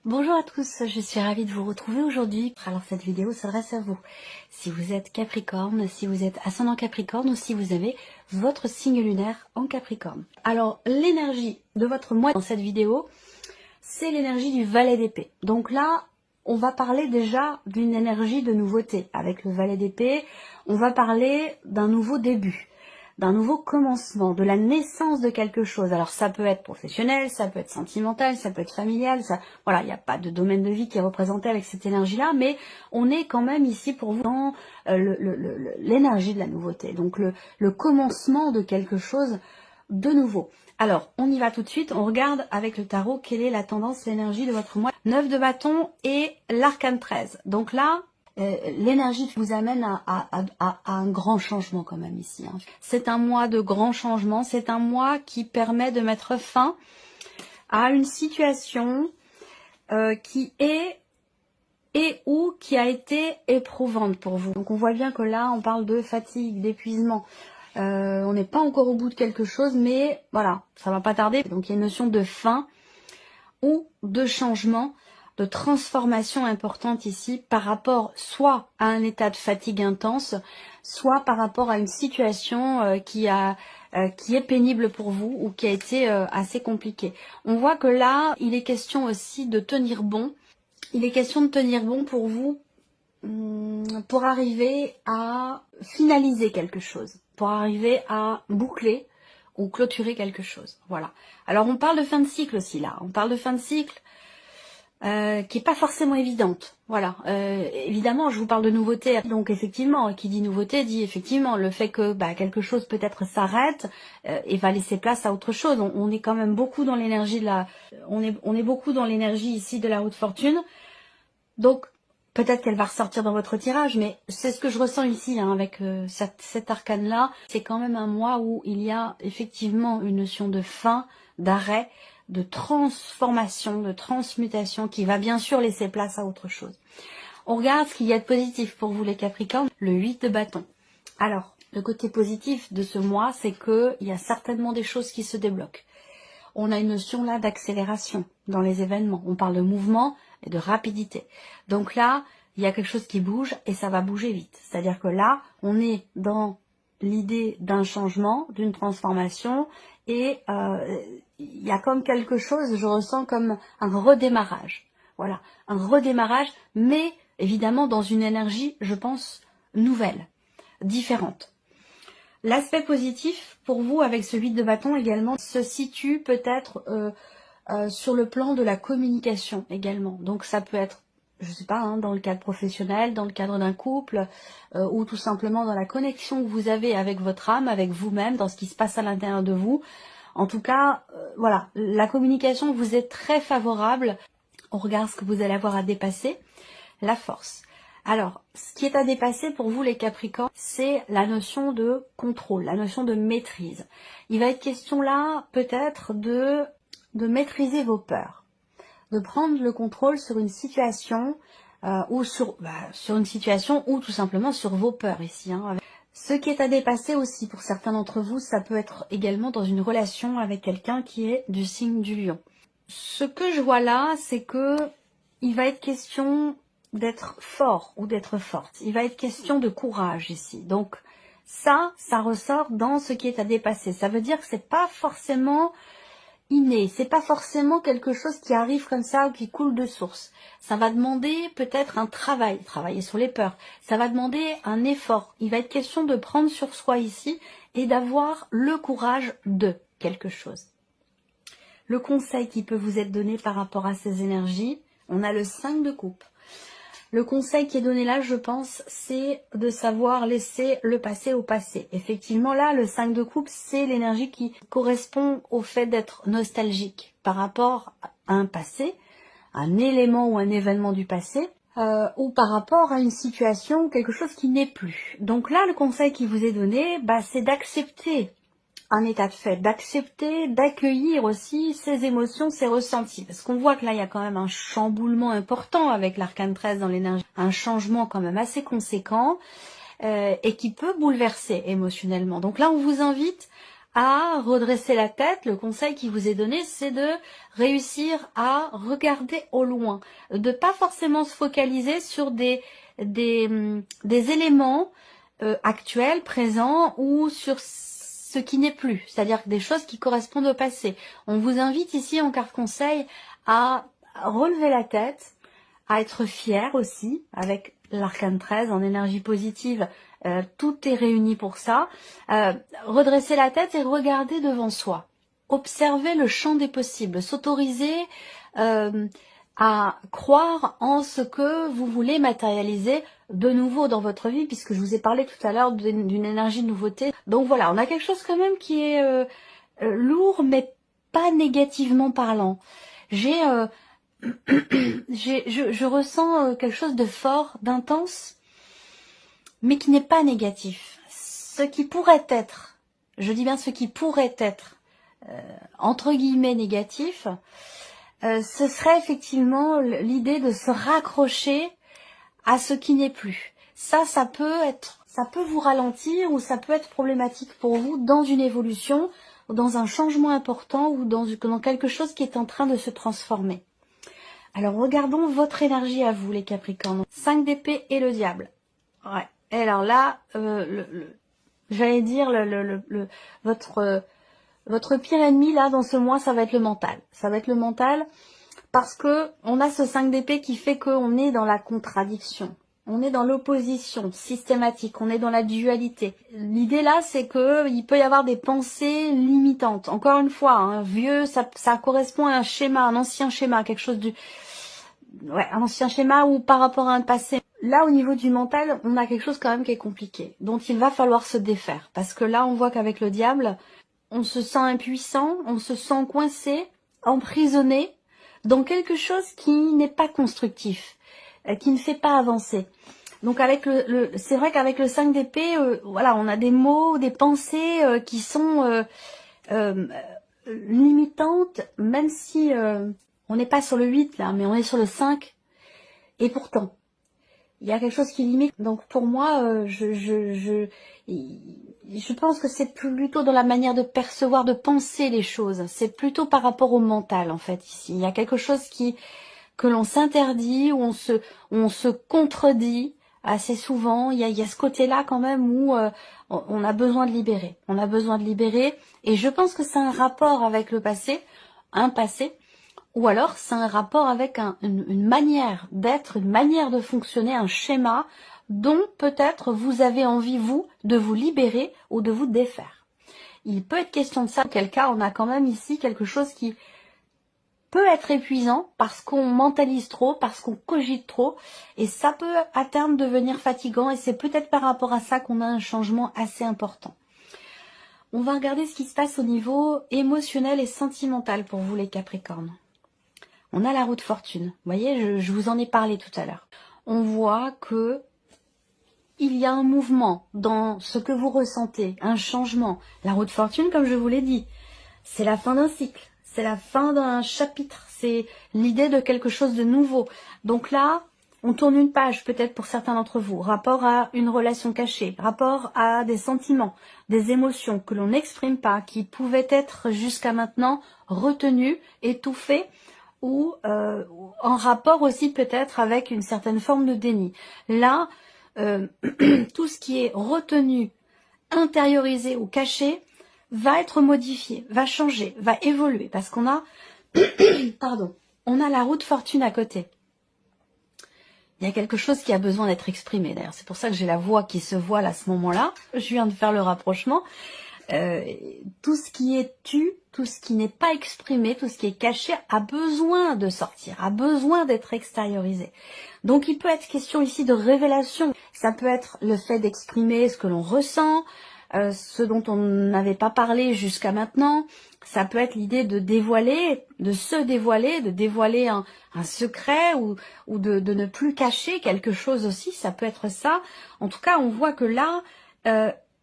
Bonjour à tous, je suis ravie de vous retrouver aujourd'hui. Alors cette vidéo s'adresse à vous. Si vous êtes Capricorne, si vous êtes ascendant Capricorne ou si vous avez votre signe lunaire en Capricorne. Alors l'énergie de votre mois dans cette vidéo, c'est l'énergie du Valet d'épée. Donc là, on va parler déjà d'une énergie de nouveauté. Avec le Valet d'épée, on va parler d'un nouveau début, d'un nouveau commencement, de la naissance de quelque chose. Alors ça peut être professionnel, ça peut être sentimental, ça peut être familial, voilà, il n'y a pas de domaine de vie qui est représenté avec cette énergie-là, mais on est quand même ici pour vous dans l'énergie de la nouveauté, donc le commencement de quelque chose de nouveau. Alors, on y va tout de suite, on regarde avec le tarot quelle est la tendance, l'énergie de votre mois. 9 de bâton et l'arcane 13. Donc là, l'énergie vous amène à un grand changement quand même ici. Hein. C'est un mois de grand changement, c'est un mois qui permet de mettre fin à une situation qui est et ou qui a été éprouvante pour vous. Donc on voit bien que là, on parle de fatigue, d'épuisement. On n'est pas encore au bout de quelque chose, mais voilà, ça va pas tarder. Donc il y a une notion de fin ou de changement, de transformation importante ici par rapport soit à un état de fatigue intense, soit par rapport à une situation qui est pénible pour vous ou qui a été assez compliquée. On voit que là, il est question aussi de tenir bon. Il est question de tenir bon pour vous pour arriver à finaliser quelque chose, pour arriver à boucler ou clôturer quelque chose. Voilà. Alors on parle de fin de cycle aussi là. On parle de fin de cycle qui est pas forcément évidente. Voilà. Évidemment, je vous parle de nouveauté. Donc effectivement, qui dit nouveauté dit effectivement le fait que quelque chose peut-être s'arrête et va laisser place à autre chose. On est quand même beaucoup dans l'énergie de la. On est beaucoup dans l'énergie ici de la haute fortune. Donc peut-être qu'elle va ressortir dans votre tirage, mais c'est ce que je ressens ici hein, avec cet arcane-là. C'est quand même un mois où il y a effectivement une notion de fin, d'arrêt, de transformation, de transmutation qui va bien sûr laisser place à autre chose. On regarde ce qu'il y a de positif pour vous les Capricornes, le 8 de bâton. Alors, le côté positif de ce mois, c'est qu'il y a certainement des choses qui se débloquent. On a une notion là d'accélération dans les événements. On parle de mouvement et de rapidité. Donc là, il y a quelque chose qui bouge et ça va bouger vite. C'est-à-dire que là, on est dans l'idée d'un changement, d'une transformation et il y a comme quelque chose, je ressens comme un redémarrage. Voilà, un redémarrage, mais évidemment dans une énergie, je pense, nouvelle, différente. L'aspect positif pour vous avec ce 8 de bâton également se situe peut-être sur le plan de la communication également. Donc ça peut être, je sais pas, hein, dans le cadre professionnel, dans le cadre d'un couple ou tout simplement dans la connexion que vous avez avec votre âme, avec vous-même, dans ce qui se passe à l'intérieur de vous. En tout cas, voilà, la communication vous est très favorable. On regarde ce que vous allez avoir à dépasser, la force. Alors, ce qui est à dépasser pour vous les Capricornes, c'est la notion de contrôle, la notion de maîtrise. Il va être question là, peut-être, de maîtriser vos peurs, de prendre le contrôle sur une situation ou sur une situation ou tout simplement sur vos peurs ici. Hein. Ce qui est à dépasser aussi pour certains d'entre vous, ça peut être également dans une relation avec quelqu'un qui est du signe du lion. Ce que je vois là, c'est que il va être question d'être fort ou d'être forte. Il va être question de courage ici. Donc ça ressort dans ce qui est à dépasser. Ça veut dire que c'est pas forcément inné, c'est pas forcément quelque chose qui arrive comme ça ou qui coule de source. Ça va demander peut-être un travailler sur les peurs. Ça va demander un effort. Il va être question de prendre sur soi ici et d'avoir le courage de quelque chose. Le conseil qui peut vous être donné par rapport à ces énergies, on a le 5 de coupe. Le conseil qui est donné là, je pense, c'est de savoir laisser le passé au passé. Effectivement, là, le 5 de coupe, c'est l'énergie qui correspond au fait d'être nostalgique par rapport à un passé, un élément ou un événement du passé, ou par rapport à une situation, quelque chose qui n'est plus. Donc là, le conseil qui vous est donné, c'est d'accepter un état de fait, d'accepter, d'accueillir aussi ses émotions, ses ressentis. Parce qu'on voit que là, il y a quand même un chamboulement important avec l'arcane 13 dans l'énergie. Un changement quand même assez conséquent et qui peut bouleverser émotionnellement. Donc là, on vous invite à redresser la tête. Le conseil qui vous est donné, c'est de réussir à regarder au loin, de pas forcément se focaliser sur des éléments actuels, présents, ou sur ce qui n'est plus, c'est-à-dire des choses qui correspondent au passé. On vous invite ici en carte conseil à relever la tête, à être fier aussi, avec l'arcane 13 en énergie positive, tout est réuni pour ça. Redresser la tête et regarder devant soi. Observer le champ des possibles, s'autoriser à croire en ce que vous voulez matérialiser de nouveau dans votre vie, puisque je vous ai parlé tout à l'heure d'une énergie de nouveauté. Donc voilà, on a quelque chose quand même qui est lourd, mais pas négativement parlant. Je ressens quelque chose de fort, d'intense, mais qui n'est pas négatif. Ce qui pourrait être, je dis bien ce qui pourrait être, entre guillemets négatif, ce serait effectivement l'idée de se raccrocher à ce qui n'est plus. Ça peut vous ralentir, ou ça peut être problématique pour vous dans une évolution, dans un changement important, ou dans quelque chose qui est en train de se transformer. Alors regardons votre énergie à vous, les Capricornes. 5 d'épée et le diable. Ouais. Et alors là, j'allais dire votre pire ennemi là dans ce mois, ça va être le mental. Ça va être le mental parce que on a ce 5 d'épée qui fait qu'on est dans la contradiction. On est dans l'opposition systématique, on est dans la dualité. L'idée là, c'est que il peut y avoir des pensées limitantes. Encore une fois, un vieux, ça correspond à un schéma, un ancien schéma, quelque chose un ancien schéma ou par rapport à un passé. Là, au niveau du mental, on a quelque chose quand même qui est compliqué, dont il va falloir se défaire. Parce que là, on voit qu'avec le diable, on se sent impuissant, on se sent coincé, emprisonné dans quelque chose qui n'est pas constructif, qui ne fait pas avancer. Donc avec c'est vrai qu'avec le 5 d'épée, voilà, on a des mots, des pensées qui sont limitantes, même si on n'est pas sur le 8 là, mais on est sur le 5. Et pourtant, il y a quelque chose qui limite. Donc pour moi, je pense que c'est plutôt dans la manière de percevoir, de penser les choses. C'est plutôt par rapport au mental en fait ici. Il y a quelque chose que l'on s'interdit, où on se contredit assez souvent. Il y a ce côté-là quand même où on a besoin de libérer. On a besoin de libérer. Et je pense que c'est un rapport avec le passé, un passé. Ou alors c'est un rapport avec une manière d'être, une manière de fonctionner, un schéma dont peut-être vous avez envie, vous, de vous libérer ou de vous défaire. Il peut être question de ça, auquel cas on a quand même ici quelque chose qui peut être épuisant parce qu'on mentalise trop, parce qu'on cogite trop, et ça peut à terme devenir fatigant, et c'est peut-être par rapport à ça qu'on a un changement assez important. On va regarder ce qui se passe au niveau émotionnel et sentimental pour vous les Capricornes. On a la roue de fortune. Vous voyez, je vous en ai parlé tout à l'heure. On voit que il y a un mouvement dans ce que vous ressentez, un changement. La roue de fortune, comme je vous l'ai dit, c'est la fin d'un cycle, c'est la fin d'un chapitre, c'est l'idée de quelque chose de nouveau. Donc là, on tourne une page peut-être pour certains d'entre vous, rapport à une relation cachée, rapport à des sentiments, des émotions que l'on n'exprime pas, qui pouvaient être jusqu'à maintenant retenues, étouffées, ou en rapport aussi peut-être avec une certaine forme de déni. Là, tout ce qui est retenu, intériorisé ou caché va être modifié, va changer, va évoluer, parce qu'on a, pardon, on a la roue de fortune à côté. Il y a quelque chose qui a besoin d'être exprimé. D'ailleurs, c'est pour ça que j'ai la voix qui se voile à ce moment-là. Je viens de faire le rapprochement. Tout ce qui est tu, tout ce qui n'est pas exprimé, tout ce qui est caché a besoin de sortir, a besoin d'être extériorisé. Donc il peut être question ici de révélation. Ça peut être le fait d'exprimer ce que l'on ressent, ce dont on n'avait pas parlé jusqu'à maintenant. Ça peut être l'idée de dévoiler, de se dévoiler, de dévoiler un secret, ou de ne plus cacher quelque chose aussi. Ça peut être ça. En tout cas, on voit que là,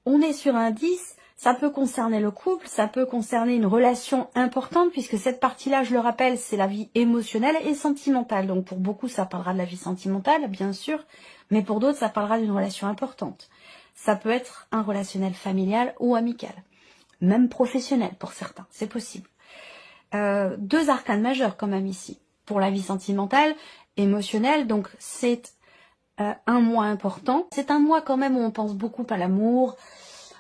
on est sur un 10. Ça peut concerner le couple, ça peut concerner une relation importante, puisque cette partie-là, je le rappelle, c'est la vie émotionnelle et sentimentale. Donc pour beaucoup, ça parlera de la vie sentimentale, bien sûr, mais pour d'autres, ça parlera d'une relation importante. Ça peut être un relationnel familial ou amical. même professionnelle pour certains, c'est possible. Deux arcanes majeurs quand même ici, pour la vie sentimentale, émotionnelle, donc c'est un mois important. C'est un mois quand même où on pense beaucoup à l'amour,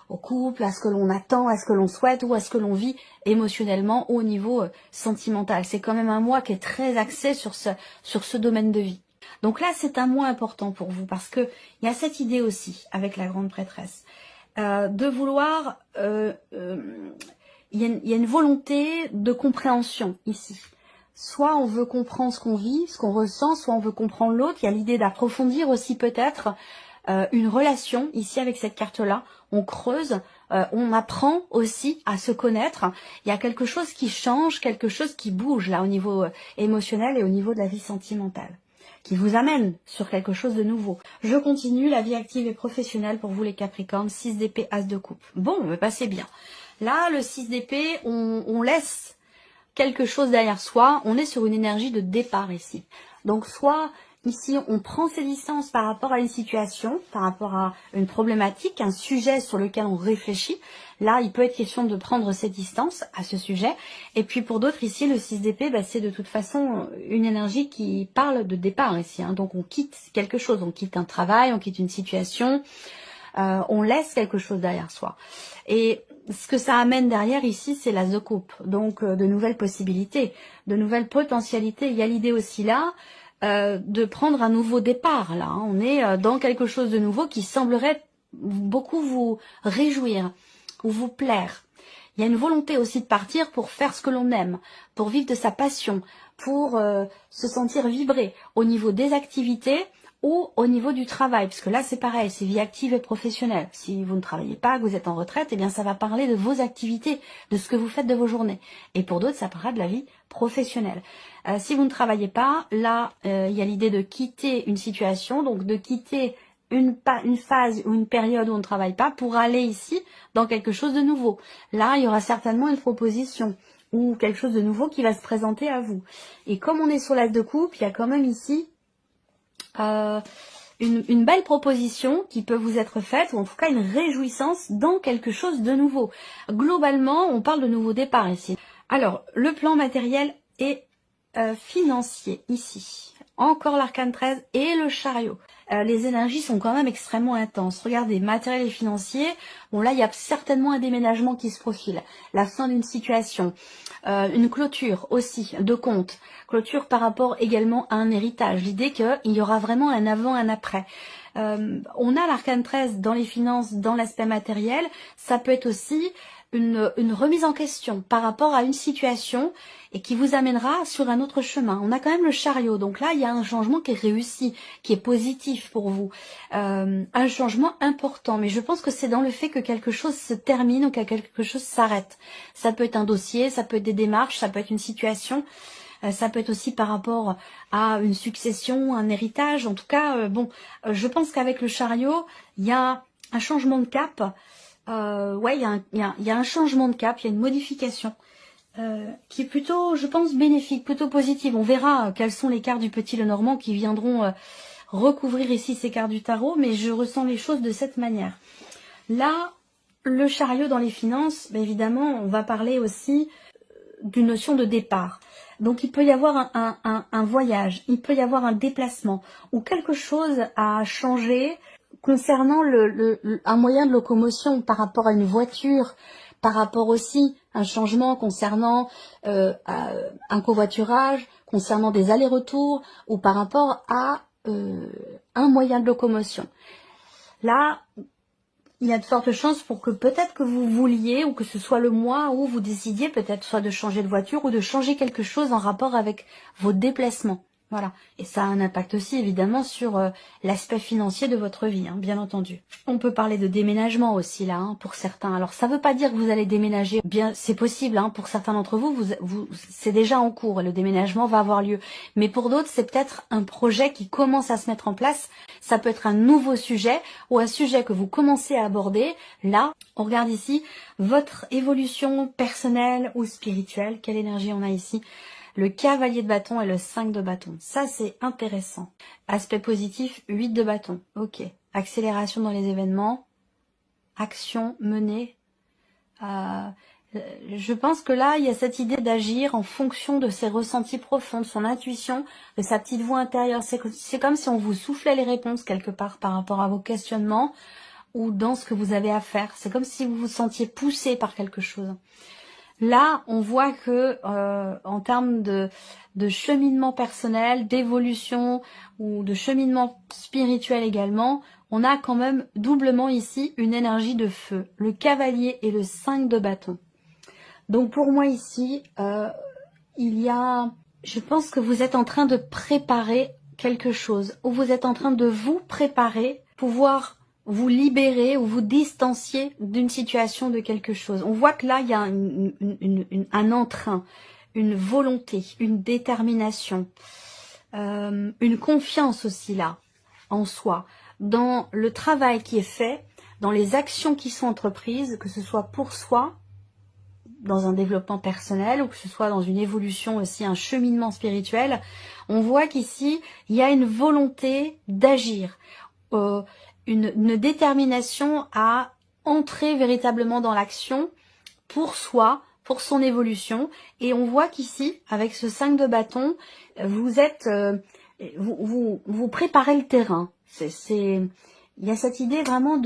au couple, à ce que l'on attend, à ce que l'on souhaite ou à ce que l'on vit émotionnellement au niveau sentimental. C'est quand même un mois qui est très axé sur ce domaine de vie. Donc là, c'est un mois important pour vous parce que il y a cette idée aussi avec la grande prêtresse de vouloir... il y a une volonté de compréhension ici. Soit on veut comprendre ce qu'on vit, ce qu'on ressent, soit on veut comprendre l'autre. Il y a l'idée d'approfondir aussi peut-être une relation ici avec cette carte-là. On creuse, on apprend aussi à se connaître. Il y a quelque chose qui change, quelque chose qui bouge là au niveau émotionnel et au niveau de la vie sentimentale, qui vous amène sur quelque chose de nouveau. Je continue, la vie active et professionnelle pour vous les Capricornes, 6 d'épée, As de coupe. Bon, c'est bien. Là, le 6 d'épée, on laisse quelque chose derrière soi, on est sur une énergie de départ ici. Donc soit ici on prend ses distances par rapport à une situation, par rapport à une problématique, un sujet sur lequel on réfléchit. Là, il peut être question de prendre ses distances à ce sujet. Et puis pour d'autres ici, le 6 d'épée, c'est de toute façon une énergie qui parle de départ ici. Donc on quitte quelque chose, on quitte un travail, on quitte une situation, on laisse quelque chose derrière soi. Et ce que ça amène derrière ici, c'est l'As de coupe. Donc de nouvelles possibilités, de nouvelles potentialités. Il y a l'idée aussi là de prendre un nouveau départ. Là, on est dans quelque chose de nouveau qui semblerait beaucoup vous réjouir ou vous plaire. Il y a une volonté aussi de partir pour faire ce que l'on aime, pour vivre de sa passion, pour se sentir vibrer au niveau des activités ou au niveau du travail, parce que là c'est pareil, c'est vie active et professionnelle. Si vous ne travaillez pas, que vous êtes en retraite, eh bien ça va parler de vos activités, de ce que vous faites de vos journées. Et pour d'autres, ça parlera de la vie professionnelle. Si vous ne travaillez pas, là il y a l'idée de quitter une situation, donc de quitter une phase ou une période où on ne travaille pas pour aller ici dans quelque chose de nouveau. Là, il y aura certainement une proposition ou quelque chose de nouveau qui va se présenter à vous. Et comme on est sur l'As de coupe, il y a quand même ici une belle proposition qui peut vous être faite, ou en tout cas une réjouissance dans quelque chose de nouveau. Globalement, on parle de nouveau départ ici. Alors, le plan matériel et financier ici. Encore l'arcane 13 et le chariot. Les énergies sont quand même extrêmement intenses. Regardez, matériel et financier. Bon là, il y a certainement un déménagement qui se profile. La fin d'une situation. Une clôture aussi de compte. Clôture par rapport également à un héritage. L'idée qu'il y aura vraiment un avant, un après. On a l'arcane 13 dans les finances, dans l'aspect matériel. Ça peut être aussi une remise en question par rapport à une situation et qui vous amènera sur un autre chemin. On a quand même le chariot, donc là il y a un changement qui est réussi, qui est positif pour vous, un changement important, mais je pense que c'est dans le fait que quelque chose se termine ou que quelque chose s'arrête. Ça peut être un dossier, ça peut être des démarches, ça peut être une situation, ça peut être aussi par rapport à une succession, un héritage. En tout cas, je pense qu'avec le chariot, il y a un changement de cap. Ouais, il y a un changement de cap, il y a une modification qui est plutôt, je pense, bénéfique, plutôt positive. On verra quelles sont les cartes du Petit Lenormand qui viendront recouvrir ici ces cartes du tarot, mais je ressens les choses de cette manière. Là, le chariot dans les finances, évidemment, on va parler aussi d'une notion de départ. Donc il peut y avoir un voyage, il peut y avoir un déplacement, ou quelque chose a changé concernant un moyen de locomotion par rapport à une voiture, par rapport aussi à un changement concernant un covoiturage, concernant des allers-retours, ou par rapport à un moyen de locomotion. Là, il y a de fortes chances pour que peut-être que vous vouliez, ou que ce soit le mois où vous décidiez peut-être soit de changer de voiture ou de changer quelque chose en rapport avec vos déplacements. Voilà. Et ça a un impact aussi évidemment sur l'aspect financier de votre vie, bien entendu. On peut parler de déménagement aussi là, pour certains. Alors ça ne veut pas dire que vous allez déménager. Bien, c'est possible, pour certains d'entre vous, c'est déjà en cours et le déménagement va avoir lieu. Mais pour d'autres, c'est peut-être un projet qui commence à se mettre en place. Ça peut être un nouveau sujet ou un sujet que vous commencez à aborder. Là, on regarde ici votre évolution personnelle ou spirituelle. Quelle énergie on a ici ? Le cavalier de bâton et le 5 de bâton. Ça, c'est intéressant. Aspect positif, 8 de bâton. Ok. Accélération dans les événements. Action menée. Je pense que là, il y a cette idée d'agir en fonction de ses ressentis profonds, de son intuition, de sa petite voix intérieure. C'est comme si on vous soufflait les réponses quelque part par rapport à vos questionnements ou dans ce que vous avez à faire. C'est comme si vous vous sentiez poussé par quelque chose. Là, on voit que en termes de cheminement personnel, d'évolution ou de cheminement spirituel également, on a quand même doublement ici une énergie de feu, le cavalier et le 5 de bâton. Donc pour moi ici, je pense que vous êtes en train de préparer quelque chose, ou vous êtes en train de vous préparer, pouvoir vous libérer ou vous distancier d'une situation, de quelque chose. On voit que là, il y a un entrain, une volonté, une détermination, une confiance aussi là, en soi, dans le travail qui est fait, dans les actions qui sont entreprises, que ce soit pour soi, dans un développement personnel, ou que ce soit dans une évolution aussi, un cheminement spirituel. On voit qu'ici, il y a une volonté d'agir, une détermination à entrer véritablement dans l'action pour soi, pour son évolution. Et on voit qu'ici, avec ce 5 de bâton, vous êtes, vous préparez le terrain. Il y a cette idée vraiment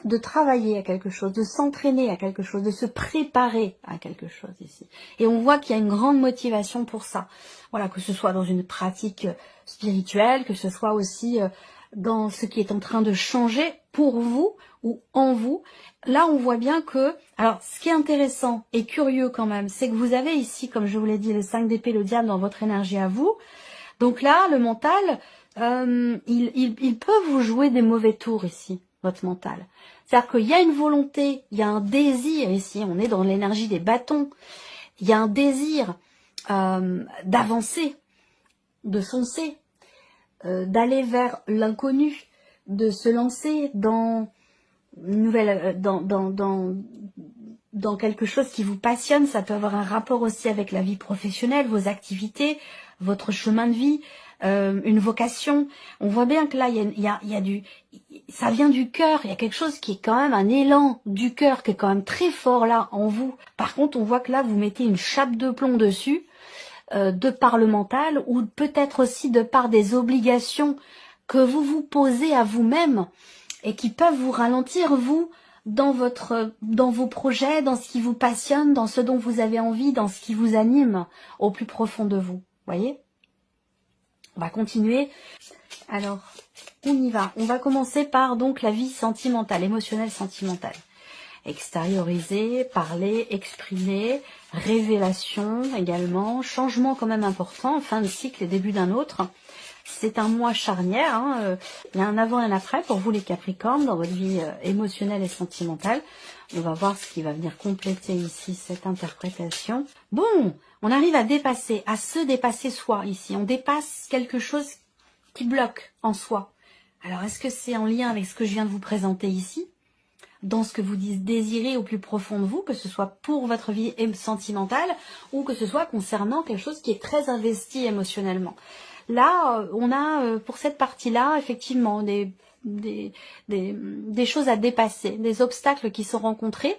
de travailler à quelque chose, de s'entraîner à quelque chose, de se préparer à quelque chose ici. Et on voit qu'il y a une grande motivation pour ça. Voilà, que ce soit dans une pratique spirituelle, que ce soit aussi dans ce qui est en train de changer pour vous ou en vous. Là, on voit bien que... Alors, ce qui est intéressant et curieux quand même, c'est que vous avez ici, comme je vous l'ai dit, le 5 d'épée, le diable dans votre énergie à vous. Donc là, le mental, il peut vous jouer des mauvais tours ici, votre mental. C'est-à-dire qu'il y a une volonté, il y a un désir ici, on est dans l'énergie des bâtons, il y a un désir d'avancer, de foncer, d'aller vers l'inconnu, de se lancer dans une nouvelle, dans quelque chose qui vous passionne. Ça peut avoir un rapport aussi avec la vie professionnelle, vos activités, votre chemin de vie, une vocation. On voit bien que là, il y a du, ça vient du cœur. Il y a quelque chose qui est quand même un élan du cœur qui est quand même très fort là en vous. Par contre, on voit que là, vous mettez une chape de plomb dessus, de par le mental, ou peut-être aussi de par des obligations que vous vous posez à vous-même et qui peuvent vous ralentir, vous, dans vos projets, dans ce qui vous passionne, dans ce dont vous avez envie, dans ce qui vous anime au plus profond de vous. Voyez ? On va continuer. Alors, on y va. On va commencer par donc la vie sentimentale, émotionnelle, sentimentale. Extérioriser, parler, exprimer, révélation également, changement quand même important, fin de cycle et début d'un autre. C'est un mois charnière, hein, il y a un avant et un après pour vous les Capricornes dans votre vie émotionnelle et sentimentale. On va voir ce qui va venir compléter ici cette interprétation. Bon, on arrive à dépasser, à se dépasser soi ici. On dépasse quelque chose qui bloque en soi. Alors est-ce que c'est en lien avec ce que je viens de vous présenter ici ? Dans ce que vous désirez au plus profond de vous, que ce soit pour votre vie sentimentale ou que ce soit concernant quelque chose qui est très investi émotionnellement. Là, on a pour cette partie-là, effectivement, des choses à dépasser, des obstacles qui sont rencontrés.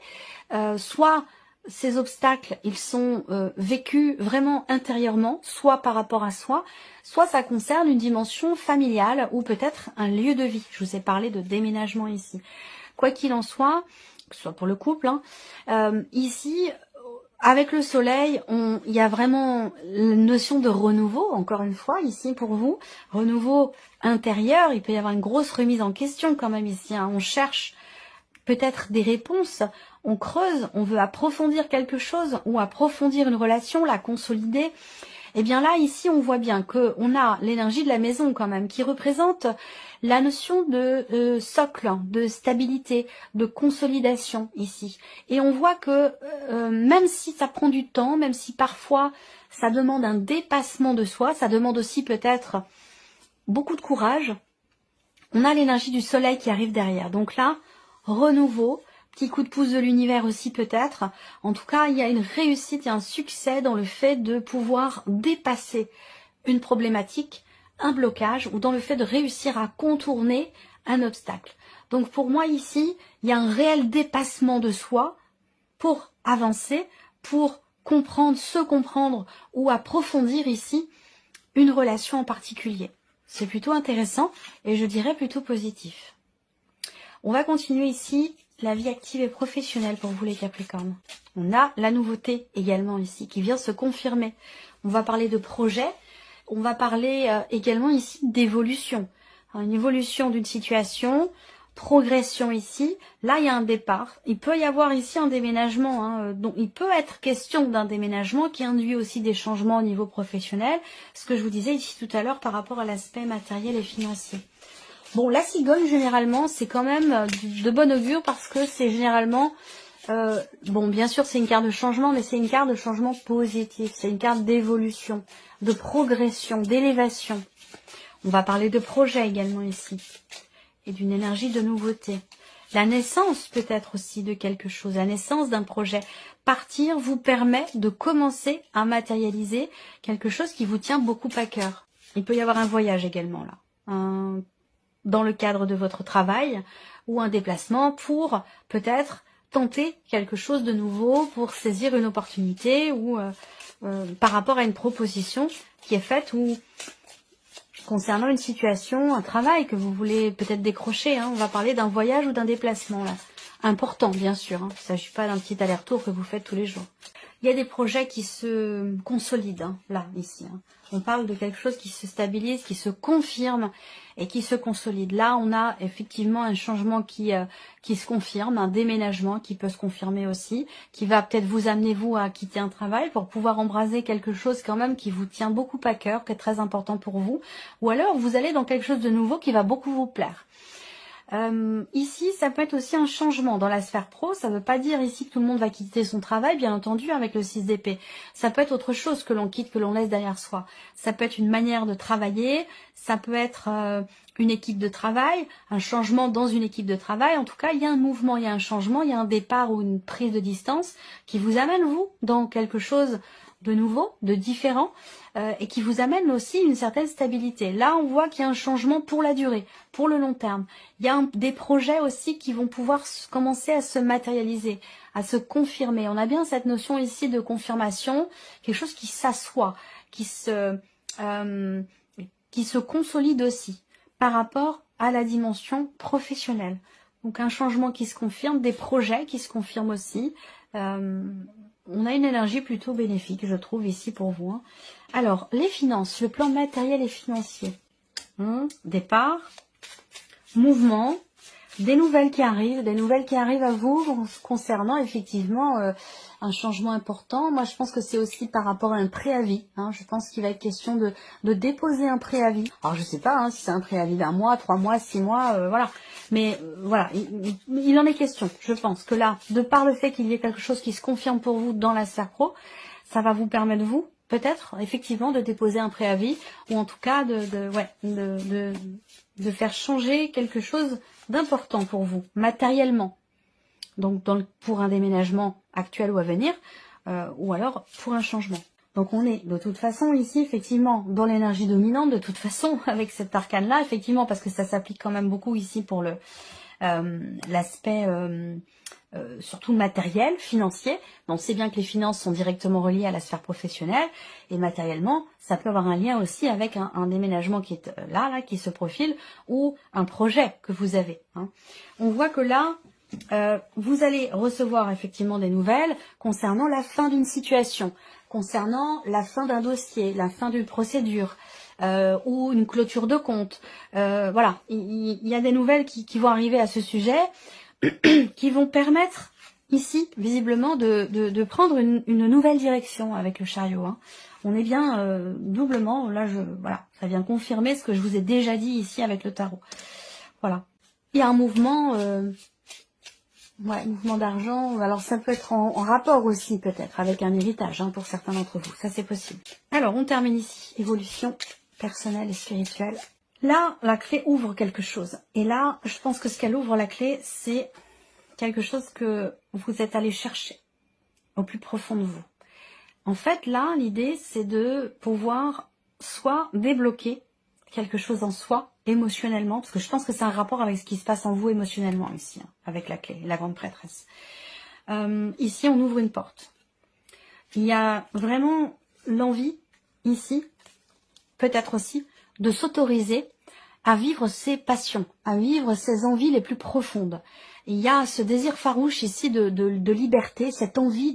Soit ces obstacles, ils sont vécus vraiment intérieurement, soit par rapport à soi, soit ça concerne une dimension familiale ou peut-être un lieu de vie. Je vous ai parlé de déménagement ici. Quoi qu'il en soit, que ce soit pour le couple, hein, ici, avec le soleil, il y a vraiment une notion de renouveau, encore une fois, ici pour vous. Renouveau intérieur, il peut y avoir une grosse remise en question quand même ici. Hein. On cherche peut-être des réponses, on creuse, on veut approfondir quelque chose ou approfondir une relation, la consolider. Et bien là, ici, on voit bien qu'on a l'énergie de la maison quand même, qui représente la notion de socle, de stabilité, de consolidation ici. Et on voit que même si ça prend du temps, même si parfois ça demande un dépassement de soi, ça demande aussi peut-être beaucoup de courage, on a l'énergie du soleil qui arrive derrière. Donc là, renouveau, petit coup de pouce de l'univers aussi peut-être. En tout cas, il y a une réussite et un succès dans le fait de pouvoir dépasser une problématique, un blocage, ou dans le fait de réussir à contourner un obstacle. Donc pour moi ici, il y a un réel dépassement de soi pour avancer, pour comprendre, se comprendre ou approfondir ici une relation en particulier. C'est plutôt intéressant et je dirais plutôt positif. On va continuer ici la vie active et professionnelle pour vous les Capricornes. On a la nouveauté également ici qui vient se confirmer. On va parler de projet, on va parler également ici d'évolution. Une évolution d'une situation, progression ici. Là, il y a un départ. Il peut y avoir ici un déménagement. Donc, il peut être question d'un déménagement qui induit aussi des changements au niveau professionnel. Ce que je vous disais ici tout à l'heure par rapport à l'aspect matériel et financier. Bon, la cigogne, généralement, c'est quand même de bon augure parce que c'est généralement... bon, bien sûr, c'est une carte de changement, mais c'est une carte de changement positif. C'est une carte d'évolution, de progression, d'élévation. On va parler de projet également ici. Et d'une énergie de nouveauté. La naissance peut-être aussi de quelque chose, la naissance d'un projet. Partir vous permet de commencer à matérialiser quelque chose qui vous tient beaucoup à cœur. Il peut y avoir un voyage également là. Dans le cadre de votre travail ou un déplacement pour peut-être tenter quelque chose de nouveau, pour saisir une opportunité ou par rapport à une proposition qui est faite ou concernant une situation, un travail que vous voulez peut-être décrocher. On va parler d'un voyage ou d'un déplacement là. Important bien sûr, il ne s'agit pas d'un petit aller-retour que vous faites tous les jours. Il y a des projets qui se consolident, là, ici. On parle de quelque chose qui se stabilise, qui se confirme et qui se consolide. Là, on a effectivement un changement qui se confirme, un déménagement qui peut se confirmer aussi, qui va peut-être vous amener, vous, à quitter un travail pour pouvoir embraser quelque chose quand même qui vous tient beaucoup à cœur, qui est très important pour vous. Ou alors, vous allez dans quelque chose de nouveau qui va beaucoup vous plaire. Ici, ça peut être aussi un changement dans la sphère pro. Ça ne veut pas dire ici que tout le monde va quitter son travail, bien entendu, avec le 6 d'épée. Ça peut être autre chose que l'on quitte, que l'on laisse derrière soi. Ça peut être une manière de travailler, ça peut être une équipe de travail, un changement dans une équipe de travail. En tout cas, il y a un mouvement, il y a un changement, il y a un départ ou une prise de distance qui vous amène, vous, dans quelque chose de nouveau, de différent, et qui vous amène aussi une certaine stabilité. Là, on voit qu'il y a un changement pour la durée, pour le long terme. Il y a des projets aussi qui vont pouvoir commencer à se matérialiser, à se confirmer. On a bien cette notion ici de confirmation, quelque chose qui s'assoit, qui se consolide aussi par rapport à la dimension professionnelle. Donc un changement qui se confirme, des projets qui se confirment aussi. On a une énergie plutôt bénéfique, je trouve, ici pour vous. Alors, les finances, le plan matériel et financier. Départ, mouvement, des nouvelles qui arrivent à vous concernant effectivement un changement important. Moi, je pense que c'est aussi par rapport à un préavis. Je pense qu'il va être question de déposer un préavis. Alors, je sais pas si c'est un préavis d'1 mois, 3 mois, 6 mois, voilà. Mais voilà, il en est question. Je pense que là, de par le fait qu'il y ait quelque chose qui se confirme pour vous dans la sphère pro, ça va vous permettre, vous, peut-être, effectivement, de déposer un préavis, ou en tout cas de faire changer quelque chose d'important pour vous, matériellement. Donc pour un déménagement actuel ou à venir, ou alors pour un changement. Donc on est de toute façon ici, effectivement, dans l'énergie dominante, de toute façon, avec cet arcane-là, effectivement, parce que ça s'applique quand même beaucoup ici pour l'aspect surtout matériel, financier. On sait bien que les finances sont directement reliées à la sphère professionnelle, et matériellement, ça peut avoir un lien aussi avec un déménagement qui est là, qui se profile, ou un projet que vous avez. On voit que là, vous allez recevoir effectivement des nouvelles concernant la fin d'une situation, concernant la fin d'un dossier, la fin d'une procédure, ou une clôture de compte. Voilà, il y a des nouvelles qui vont arriver à ce sujet, qui vont permettre ici, visiblement, de prendre une nouvelle direction avec le chariot. On est bien doublement, là, voilà, ça vient confirmer ce que je vous ai déjà dit ici avec le tarot. Voilà. Il y a un mouvement... mouvement d'argent, alors ça peut être en rapport aussi peut-être avec un héritage pour certains d'entre vous, ça c'est possible. Alors on termine ici, évolution personnelle et spirituelle. Là, la clé ouvre quelque chose. Et là, je pense que ce qu'elle ouvre, la clé, c'est quelque chose que vous êtes allé chercher au plus profond de vous. En fait, là, l'idée, c'est de pouvoir soit débloquer quelque chose en soi, émotionnellement, parce que je pense que c'est un rapport avec ce qui se passe en vous émotionnellement ici, hein, avec la clé, la grande prêtresse. Ici, on ouvre une porte. Il y a vraiment l'envie, ici, peut-être aussi, de s'autoriser à vivre ses passions, à vivre ses envies les plus profondes. Il y a ce désir farouche ici de liberté, cette envie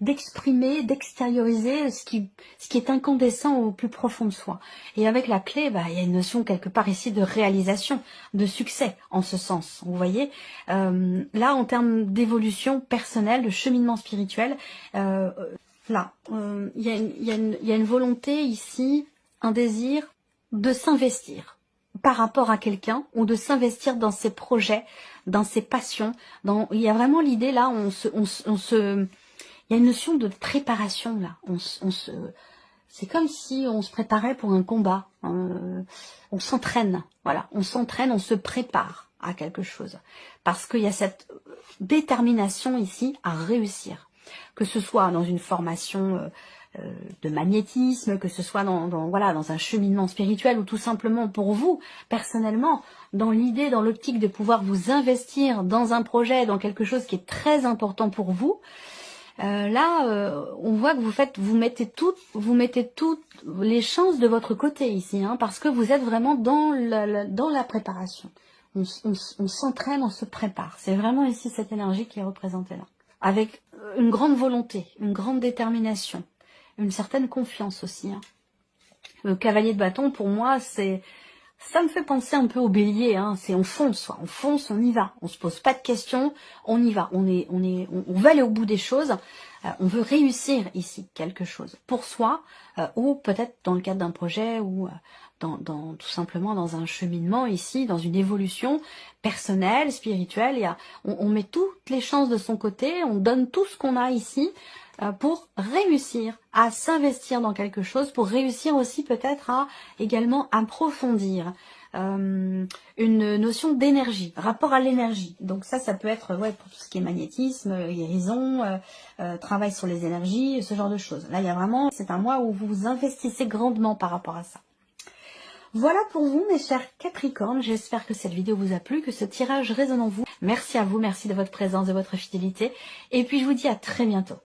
d'exprimer, d'extérioriser ce qui est incandescent au plus profond de soi. Et avec la clé, il y a une notion quelque part ici de réalisation, de succès en ce sens. Vous voyez, là en termes d'évolution personnelle, de cheminement spirituel, là, il y a une volonté ici, un désir de s'investir par rapport à quelqu'un ou de s'investir dans ses projets, dans ses passions. Il y a vraiment l'idée là, il y a une notion de préparation là. C'est comme si on se préparait pour un combat. On s'entraîne, voilà, on s'entraîne, on se prépare à quelque chose parce qu'il y a cette détermination ici à réussir, que ce soit dans une formation de magnétisme, que ce soit dans un cheminement spirituel ou tout simplement pour vous, personnellement, dans l'idée, dans l'optique de pouvoir vous investir dans un projet, dans quelque chose qui est très important pour vous. On voit que vous mettez toutes les chances de votre côté ici, hein, parce que vous êtes vraiment dans la préparation. On s'entraîne, on se prépare. C'est vraiment ici cette énergie qui est représentée là. Avec une grande volonté, une grande détermination, une certaine confiance aussi. Hein. Le cavalier de bâton, pour moi, ça me fait penser un peu au bélier. Hein. On fonce, on y va. On se pose pas de questions, on y va. On veut aller au bout des choses. On veut réussir ici quelque chose pour soi, ou peut-être dans le cadre d'un projet, ou tout simplement dans un cheminement ici, dans une évolution personnelle, spirituelle. On met toutes les chances de son côté, on donne tout ce qu'on a ici pour réussir à s'investir dans quelque chose, pour réussir aussi peut-être à également approfondir une notion d'énergie, rapport à l'énergie. Donc ça peut être pour tout ce qui est magnétisme, guérison, travail sur les énergies, ce genre de choses. Là, il y a vraiment, c'est un mois où vous vous investissez grandement par rapport à ça. Voilà pour vous, mes chers Capricornes. J'espère que cette vidéo vous a plu, que ce tirage résonne en vous. Merci à vous, merci de votre présence, de votre fidélité. Et puis, je vous dis à très bientôt.